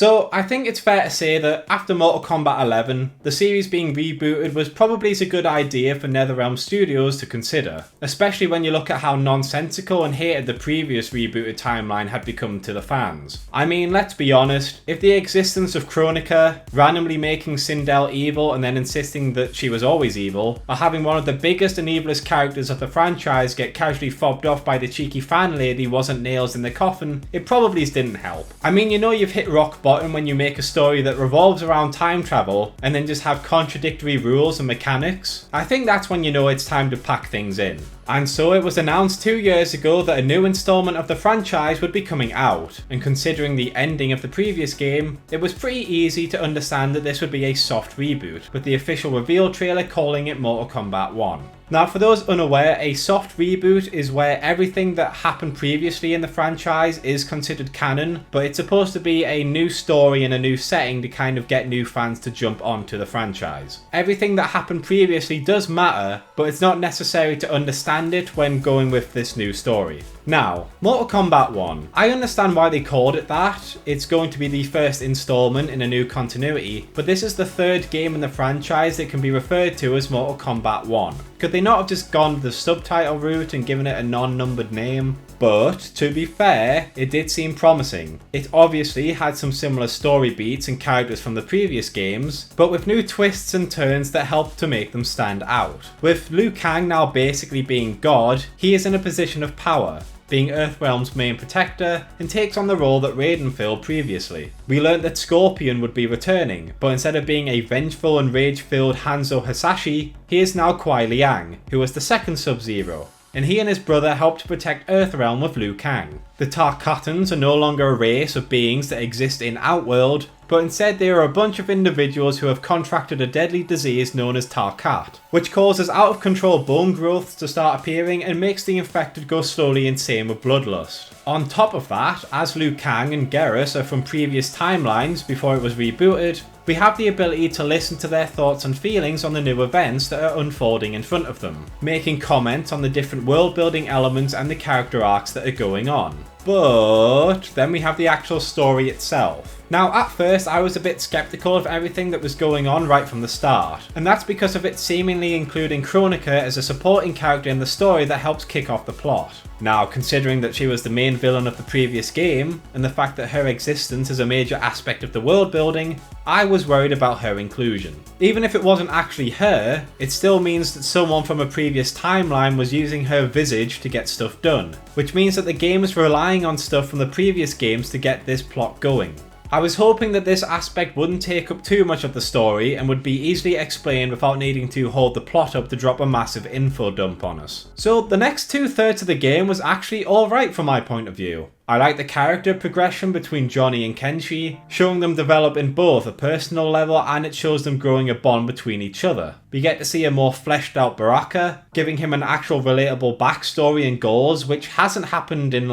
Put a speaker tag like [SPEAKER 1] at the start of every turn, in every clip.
[SPEAKER 1] So I think it's fair to say that after Mortal Kombat 11, the series being rebooted was probably a good idea for NetherRealm Studios to consider, especially when you look at how nonsensical and hated the previous rebooted timeline had become to the fans. I mean, let's be honest, if the existence of Kronika, randomly making Sindel evil and then insisting that she was always evil, or having one of the biggest and evilest characters of the franchise get casually fobbed off by the cheeky fan lady wasn't nails in the coffin, it probably didn't help. I mean, you know you've hit rock bottom when you make a story that revolves around time travel and then just have contradictory rules and mechanics. I think that's when you know it's time to pack things in. And so it was announced 2 years ago that a new installment of the franchise would be coming out, and considering the ending of the previous game, it was pretty easy to understand that this would be a soft reboot, with the official reveal trailer calling it Mortal Kombat 1. Now, for those unaware, a soft reboot is where everything that happened previously in the franchise is considered canon, but it's supposed to be a new story and a new setting to kind of get new fans to jump onto the franchise. Everything that happened previously does matter, but it's not necessary to understand it when going with this new story. Now, Mortal Kombat 1. I understand why they called it that. It's going to be the first installment in a new continuity, but this is the third game in the franchise that can be referred to as Mortal Kombat 1. Could they not have just gone the subtitle route and given it a non-numbered name? But, to be fair, it did seem promising. It obviously had some similar story beats and characters from the previous games, but with new twists and turns that helped to make them stand out. With Liu Kang now basically being God, he is in a position of power, being Earthrealm's main protector, and takes on the role that Raiden filled previously. We learnt that Scorpion would be returning, but instead of being a vengeful and rage-filled Hanzo Hasashi, he is now Kuai Liang, who was the second Sub-Zero, and he and his brother helped to protect Earthrealm with Liu Kang. The Tarkatans are no longer a race of beings that exist in Outworld, but instead they are a bunch of individuals who have contracted a deadly disease known as Tarkat, which causes out-of-control bone growths to start appearing and makes the infected go slowly insane with bloodlust. On top of that, as Liu Kang and Geras are from previous timelines before it was rebooted, we have the ability to listen to their thoughts and feelings on the new events that are unfolding in front of them, making comments on the different world-building elements and the character arcs that are going on. But then we have the actual story itself. Now, at first I was a bit skeptical of everything that was going on right from the start, and that's because of it seemingly including Kronika as a supporting character in the story that helps kick off the plot. Now, considering that she was the main villain of the previous game, and the fact that her existence is a major aspect of the world building, I was worried about her inclusion. Even if it wasn't actually her, it still means that someone from a previous timeline was using her visage to get stuff done, which means that the game is relying on stuff from the previous games to get this plot going. I was hoping that this aspect wouldn't take up too much of the story and would be easily explained without needing to hold the plot up to drop a massive info dump on us. So the next 2/3 of the game was actually alright from my point of view. I like the character progression between Johnny and Kenshi, showing them develop in both a personal level and it shows them growing a bond between each other. We get to see a more fleshed out Baraka, giving him an actual relatable backstory and goals, which hasn't happened in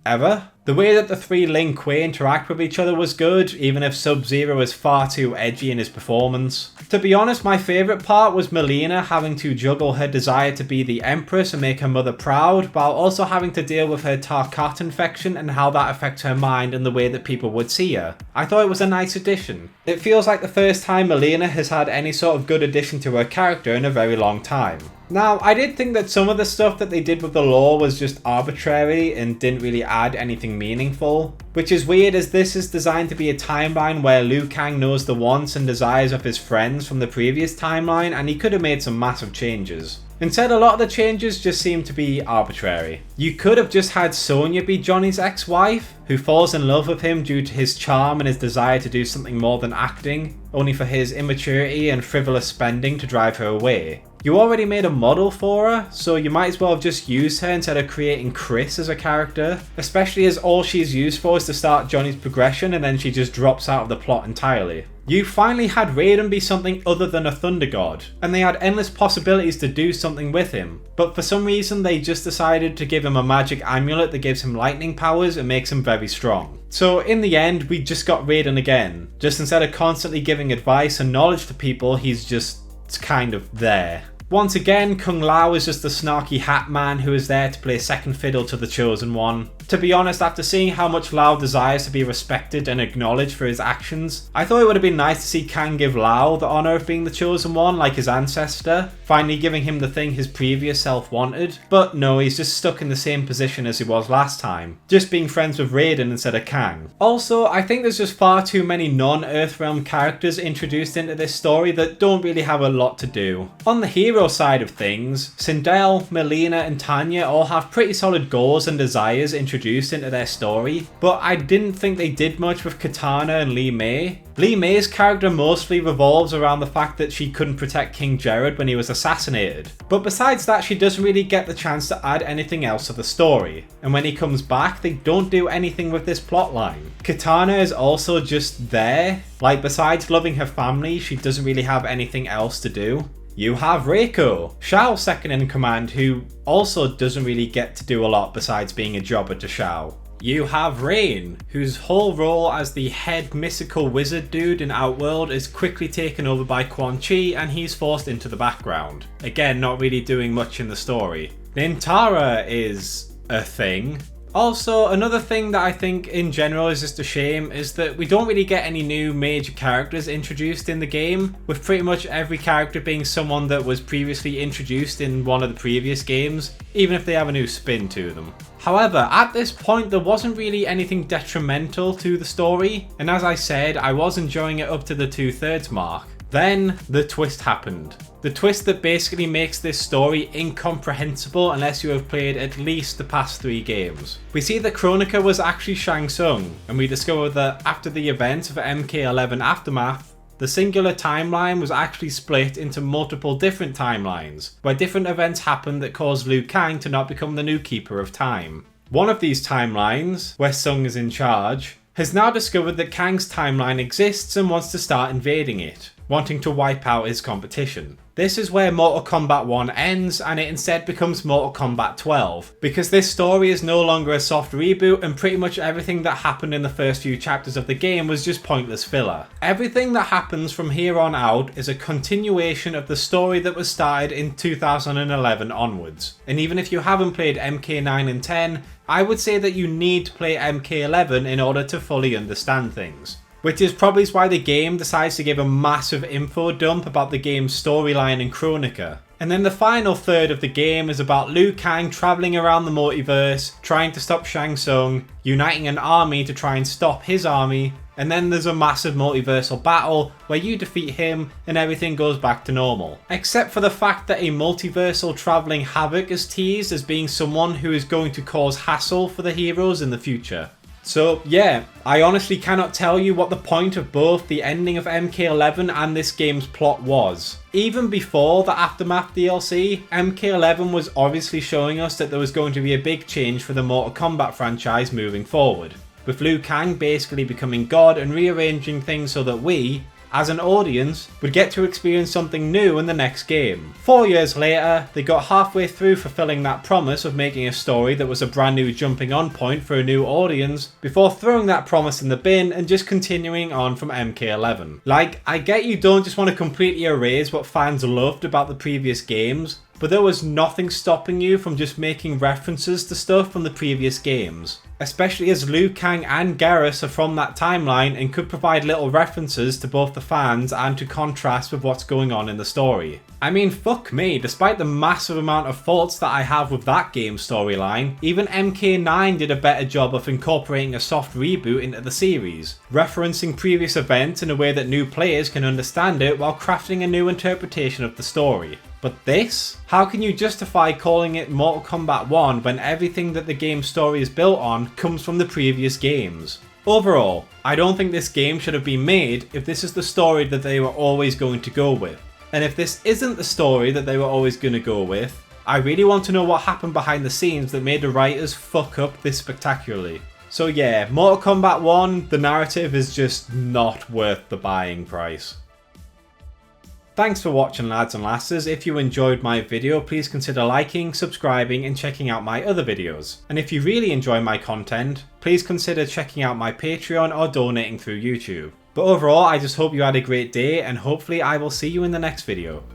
[SPEAKER 1] ever. The way that the three Lin Kuei interact with each other was good, even if Sub-Zero is far too edgy in his performance. To be honest, my favourite part was Mileena having to juggle her desire to be the Empress and make her mother proud, while also having to deal with her Tarkat infection and how that affects her mind and the way that people would see her. I thought it was a nice addition. It feels like the first time Mileena has had any sort of good addition to her character in a very long time. Now, I did think that some of the stuff that they did with the lore was just arbitrary and didn't really add anything meaningful, which is weird as this is designed to be a timeline where Liu Kang knows the wants and desires of his friends from the previous timeline and he could have made some massive changes. Instead, a lot of the changes just seem to be arbitrary. You could have just had Sonya be Johnny's ex-wife, who falls in love with him due to his charm and his desire to do something more than acting, only for his immaturity and frivolous spending to drive her away. You already made a model for her, so you might as well have just used her instead of creating Chris as a character, especially as all she's used for is to start Johnny's progression and then she just drops out of the plot entirely. You finally had Raiden be something other than a Thunder God, and they had endless possibilities to do something with him, but for some reason they just decided to give him a magic amulet that gives him lightning powers and makes him very strong. So in the end, we just got Raiden again, just instead of constantly giving advice and knowledge to people, he's just kind of there. Once again, Kung Lao is just the snarky hat man who is there to play second fiddle to the Chosen One. To be honest, after seeing how much Lao desires to be respected and acknowledged for his actions, I thought it would have been nice to see Kang give Lao the honour of being the Chosen One like his ancestor, finally giving him the thing his previous self wanted. But no, he's just stuck in the same position as he was last time, just being friends with Raiden instead of Kang. Also, I think there's just far too many non-Earthrealm characters introduced into this story that don't really have a lot to do. On the hero side of things, Sindel, Melina and Tanya all have pretty solid goals and desires introduced into their story, but I didn't think they did much with Katana and Li Mei. Li Mei's character mostly revolves around the fact that she couldn't protect King Jared when he was assassinated, but besides that she doesn't really get the chance to add anything else to the story, and when he comes back they don't do anything with this plotline. Katana is also just there, like besides loving her family she doesn't really have anything else to do. You have Reiko, Shao's second in command, who also doesn't really get to do a lot besides being a jobber to Shao. You have Rain, whose whole role as the head mystical wizard dude in Outworld is quickly taken over by Quan Chi and he's forced into the background. Again, not really doing much in the story. Nitara is a thing. Also, another thing that I think in general is just a shame is that we don't really get any new major characters introduced in the game, with pretty much every character being someone that was previously introduced in one of the previous games, even if they have a new spin to them. However, at this point there wasn't really anything detrimental to the story, and as I said, I was enjoying it up to the 2/3 mark. Then the twist happened. The twist that basically makes this story incomprehensible unless you have played at least the past 3 games. We see that Kronika was actually Shang Tsung, and we discover that after the events of MK11 Aftermath, the singular timeline was actually split into multiple different timelines, where different events happened that caused Liu Kang to not become the new Keeper of Time. One of these timelines, where Tsung is in charge, has now discovered that Kang's timeline exists and wants to start invading it, wanting to wipe out his competition. This is where Mortal Kombat 1 ends and it instead becomes Mortal Kombat 12, because this story is no longer a soft reboot and pretty much everything that happened in the first few chapters of the game was just pointless filler. Everything that happens from here on out is a continuation of the story that was started in 2011 onwards. And even if you haven't played MK9 and 10, I would say that you need to play MK11 in order to fully understand things. Which is probably why the game decides to give a massive info dump about the game's storyline and Kronika. And then the final third of the game is about Liu Kang travelling around the multiverse, trying to stop Shang Tsung, uniting an army to try and stop his army, and then there's a massive multiversal battle where you defeat him and everything goes back to normal. Except for the fact that a multiversal travelling Havoc is teased as being someone who is going to cause hassle for the heroes in the future. So yeah, I honestly cannot tell you what the point of both the ending of MK11 and this game's plot was. Even before the Aftermath DLC, MK11 was obviously showing us that there was going to be a big change for the Mortal Kombat franchise moving forward, with Liu Kang basically becoming God and rearranging things so that we, as an audience, would get to experience something new in the next game. 4 years later, they got halfway through fulfilling that promise of making a story that was a brand new jumping on point for a new audience, before throwing that promise in the bin and just continuing on from MK11. Like, I get you don't just want to completely erase what fans loved about the previous games, but there was nothing stopping you from just making references to stuff from the previous games. Especially as Liu Kang and Garrus are from that timeline and could provide little references to both the fans and to contrast with what's going on in the story. I mean, fuck me, despite the massive amount of faults that I have with that game's storyline, even MK9 did a better job of incorporating a soft reboot into the series, referencing previous events in a way that new players can understand it while crafting a new interpretation of the story. But this? How can you justify calling it Mortal Kombat 1 when everything that the game's story is built on comes from the previous games? Overall, I don't think this game should have been made if this is the story that they were always going to go with. And if this isn't the story that they were always going to go with, I really want to know what happened behind the scenes that made the writers fuck up this spectacularly. So yeah, Mortal Kombat 1, the narrative is just not worth the buying price. Thanks for watching, lads and lasses. If you enjoyed my video, please consider liking, subscribing and checking out my other videos. And if you really enjoy my content, please consider checking out my Patreon or donating through YouTube. But overall, I just hope you had a great day and hopefully I will see you in the next video.